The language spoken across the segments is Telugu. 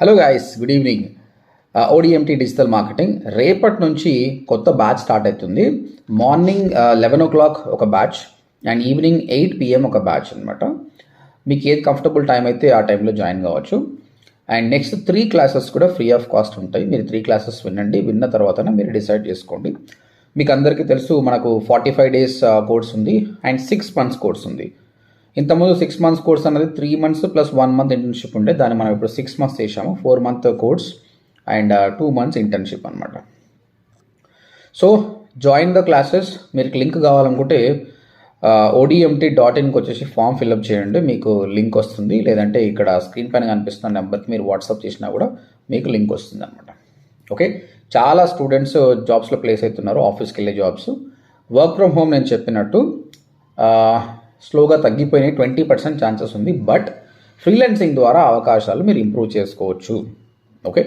Hello guys, good evening. ODMT digital marketing రేపటి నుంచి కొత్త బ్యాచ్ స్టార్ట్ అవుతుంది. మార్నింగ్ 11 o'clock ఒక బ్యాచ్ అండ్ ఈవినింగ్ 8 PM ఒక బ్యాచ్ అనమాట. మీకు ఏది కంఫర్టబుల్ టైం అయితే ఆ టైంలో జాయిన్ కావచ్చు. అండ్ నెక్స్ట్ 3 classes కూడా ఫ్రీ ఆఫ్ కాస్ట్ ఉంటాయి. మీరు 3 classes వినండి. విన్న తర్వాత మీరు డిసైడ్ చేసుకోండి. మీకు అందరికీ తెలుసు, మనకు 45 days కోర్స్ ఉంది అండ్ 6 months కోర్స్ ఉంది. ఇంతకుముందు 6 months కోర్స్ అనేది 3 months ప్లస్ 1 month ఇంటర్న్షిప్ ఉండే, దాన్ని మనం ఇప్పుడు 6 months చేసాము. 4 month course and 2 months internship అనమాట. So join the classes. మీకు లింక్ కావాలనుకుంటే odmt.inకి వచ్చేసి ఫామ్ ఫిల్అప్ చేయండి, మీకు లింక్ వస్తుంది. లేదంటే ఇక్కడ స్క్రీన్ పైన కనిపిస్తున్న నెంబర్కి మీరు వాట్సాప్ చేసినా కూడా మీకు లింక్ వస్తుంది అనమాట. ఓకే, చాలా స్టూడెంట్స్ జాబ్స్లో ప్లేస్ అవుతున్నారు, ఆఫీస్కి వెళ్ళే జాబ్స్. వర్క్ ఫ్రమ్ హోమ్ నేను చెప్పినట్టు స్లోగా తగ్గిపోయినాయి, 20% ఛాన్సెస్ ఉంది. బట్ ఫ్రీలాన్సింగ్ ద్వారా అవకాశాలు మీరు ఇంప్రూవ్ చేసుకోవచ్చు. ఓకే,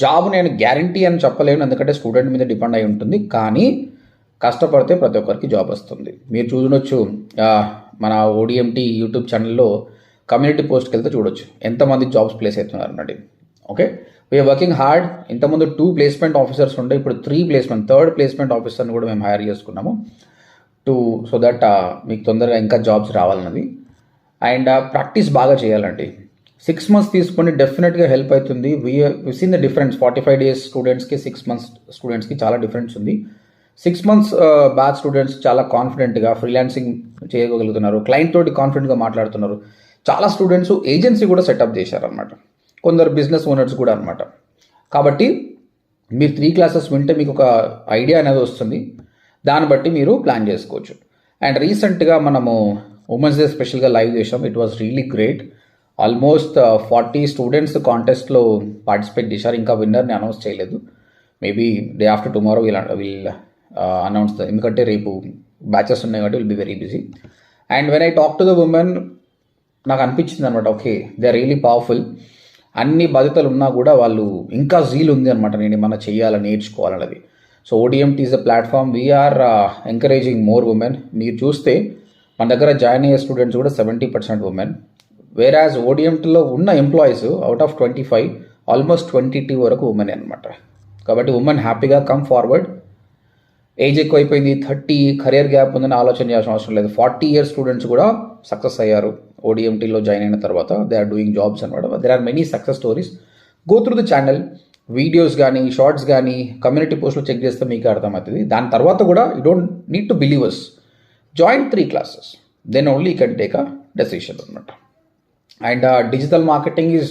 జాబ్ నేను గ్యారంటీ అని చెప్పలేను, ఎందుకంటే స్టూడెంట్ మీద డిపెండ్ అయి ఉంటుంది. కానీ కష్టపడితే ప్రతి ఒక్కరికి జాబ్ వస్తుంది. మీరు చూడొచ్చు, మన ఓడిఎంటీ యూట్యూబ్ ఛానల్లో కమ్యూనిటీ పోస్ట్కి వెళ్తే చూడొచ్చు ఎంతమంది జాబ్స్ ప్లేస్ అవుతున్నారు అన్నది. Okay, we are working hard. ఇంతకుముందు 2 placement ఆఫీసర్స్ ఉండే, ఇప్పుడు 3 placement, 3rd placement ఆఫీసర్ని కూడా మేము హైర్ చేసుకున్నాము సో దట్ మీకు తొందరగా ఇంకా జాబ్స్ రావాలన్నది. అండ్ ప్రాక్టీస్ బాగా చేయాలండి. 6 months తీసుకొని డెఫినెట్గా హెల్ప్ అవుతుంది. We seen the difference. 45 days స్టూడెంట్స్కి 6 months స్టూడెంట్స్కి చాలా డిఫరెన్స్ ఉంది. 6 months బ్యాచ్ స్టూడెంట్స్ చాలా కాన్ఫిడెంట్గా ఫ్రీలాన్సింగ్ చేయగలుగుతున్నారు, క్లయింట్ తోటి కాన్ఫిడెంట్గా మాట్లాడుతున్నారు. చాలా స్టూడెంట్స్ ఏజెన్సీ కూడా సెటప్ చేశారనమాట, కొందరు బిజినెస్ ఓనర్స్ కూడా అనమాట. కాబట్టి మీరు 3 classes వింటే మీకు ఒక ఐడియా అనేది వస్తుంది. దాన్ని బట్టి మీరు ప్లాన్ చేసుకోవచ్చు. అండ్ రీసెంట్గా మనము ఉమెన్స్ డే స్పెషల్గా లైవ్ చేసాం. It was really great. Almost 40 students కాంటెస్ట్లో పార్టిసిపేట్ చేశారు. ఇంకా విన్నర్ని అనౌన్స్ చేయలేదు. Maybe day after tomorrow will announce ఎందుకంటే రేపు బ్యాచెస్ ఉన్నాయి కాబట్టి will be very busy. And when I talk to the women, నాకు అనిపించింది అనమాట, okay, they are really powerful. అన్ని బాధ్యతలు ఉన్నా కూడా వాళ్ళు ఇంకా జీల్ ఉంది అనమాట, నేను ఏమన్నా చేయాలని, నేర్చుకోవాలన్నది. So ODMT is a platform. We are encouraging more women. మీరు చూస్తే మన దగ్గర జాయిన్ అయ్యే స్టూడెంట్స్ కూడా 70% ఉమెన్. వేరాజ్ ఓడిఎంటీలో ఉన్న ఎంప్లాయీస్ అవుట్ ఆఫ్ 25 ఆల్మోస్ట్ 22 వరకు ఉమెన్ అనమాట. కాబట్టి ఉమెన్ హ్యాపీగా కమ్ ఫార్వర్డ్. ఏజ్ ఎక్కువైపోయింది, 30 కెరియర్ గ్యాప్ ఉందని ఆలోచన చేయాల్సిన అవసరం లేదు. 40 years స్టూడెంట్స్ కూడా సక్సెస్ అయ్యారు ఓడిఎంటీలో జాయిన్ అయిన తర్వాత. దే ఆర్ డూయింగ్ జాబ్స్ అనమాట. There are many success stories. Go through the channel. Videos కానీ, షార్ట్స్ కానీ, కమ్యూనిటీ పోస్ట్లో చెక్ చేస్తే మీకు అర్థమవుతుంది. దాని తర్వాత కూడా you don't need to believe us. Join 3 classes, then only you can take a decision అనమాట. And digital marketing is